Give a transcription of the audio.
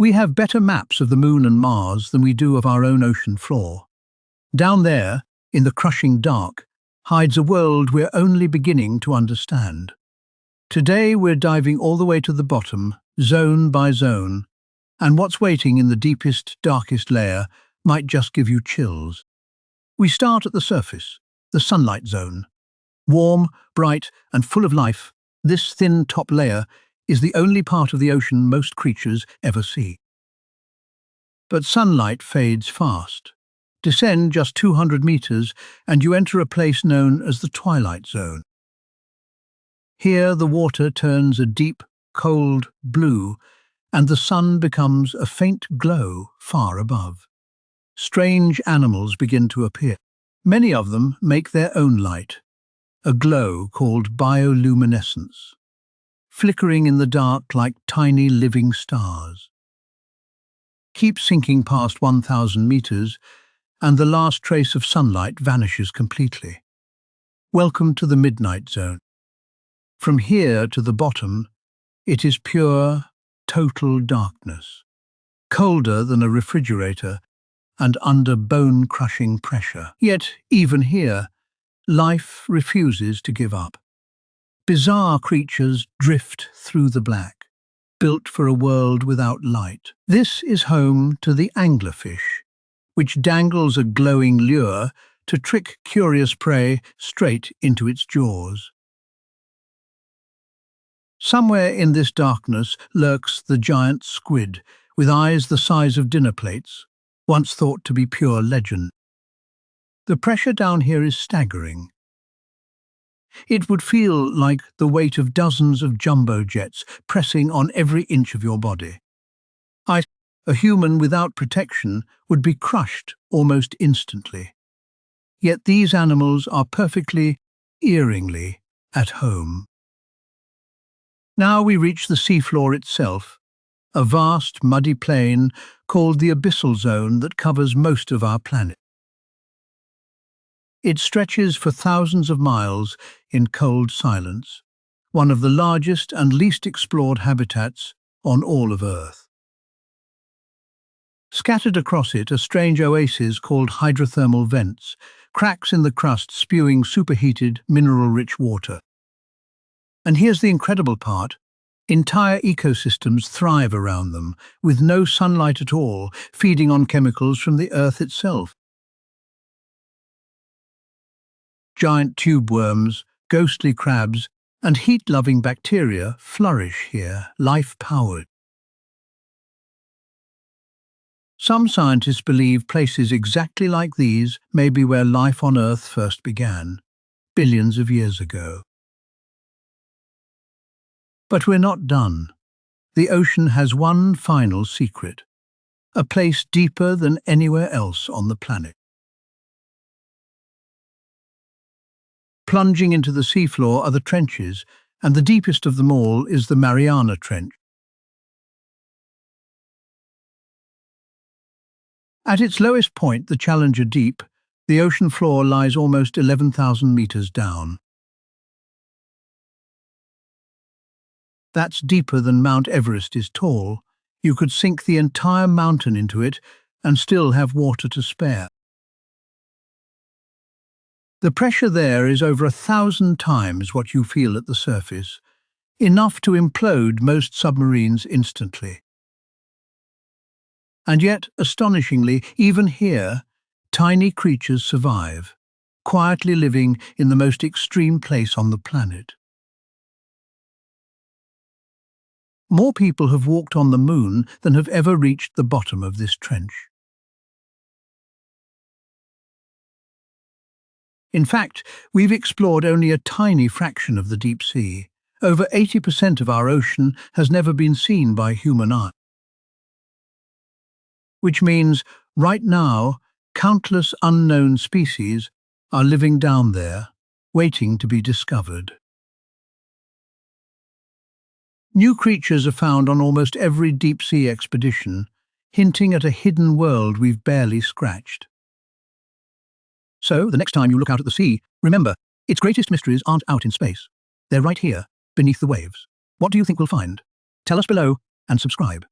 We have better maps of the Moon and Mars than we do of our own ocean floor. Down there, in the crushing dark, hides a world we're only beginning to understand. Today we're diving all the way to the bottom, zone by zone, and what's waiting in the deepest, darkest layer might just give you chills. We start at the surface, the sunlight zone. Warm, bright, and full of life, this thin top layer is the only part of the ocean most creatures ever see. But sunlight fades fast. Descend just 200 meters and you enter a place known as the twilight zone. Here the water turns a deep, cold blue and the sun becomes a faint glow far above. Strange animals begin to appear. Many of them make their own light, a glow called bioluminescence, flickering in the dark like tiny living stars. Keep sinking past 1,000 meters, and the last trace of sunlight vanishes completely. Welcome to the midnight zone. From here to the bottom, it is pure, total darkness, colder than a refrigerator and under bone-crushing pressure. Yet, even here, life refuses to give up. Bizarre creatures drift through the black, built for a world without light. This is home to the anglerfish, which dangles a glowing lure to trick curious prey straight into its jaws. Somewhere in this darkness lurks the giant squid, with eyes the size of dinner plates, once thought to be pure legend. The pressure down here is staggering. It would feel like the weight of dozens of jumbo jets pressing on every inch of your body. A human without protection would be crushed almost instantly. Yet these animals are perfectly, eeringly at home. Now we reach the seafloor itself, a vast, muddy plain called the abyssal zone that covers most of our planet. It stretches for thousands of miles in cold silence, one of the largest and least explored habitats on all of Earth. Scattered across it are strange oases called hydrothermal vents, cracks in the crust spewing superheated, mineral-rich water. And here's the incredible part. Entire ecosystems thrive around them, with no sunlight at all, feeding on chemicals from the Earth itself. Giant tube worms, ghostly crabs, and heat-loving bacteria flourish here, life-powered. Some scientists believe places exactly like these may be where life on Earth first began, billions of years ago. But we're not done. The ocean has one final secret, a place deeper than anywhere else on the planet. Plunging into the seafloor are the trenches, and the deepest of them all is the Mariana Trench. At its lowest point, the Challenger Deep, the ocean floor lies almost 11,000 meters down. That's deeper than Mount Everest is tall. You could sink the entire mountain into it and still have water to spare. The pressure there is over 1,000 times what you feel at the surface, enough to implode most submarines instantly. And yet, astonishingly, even here, tiny creatures survive, quietly living in the most extreme place on the planet. More people have walked on the Moon than have ever reached the bottom of this trench. In fact, we've explored only a tiny fraction of the deep sea. Over 80% of our ocean has never been seen by human eye. Which means, right now, countless unknown species are living down there, waiting to be discovered. New creatures are found on almost every deep-sea expedition, hinting at a hidden world we've barely scratched. So, the next time you look out at the sea, remember, its greatest mysteries aren't out in space. They're right here, beneath the waves. What do you think we'll find? Tell us below and subscribe.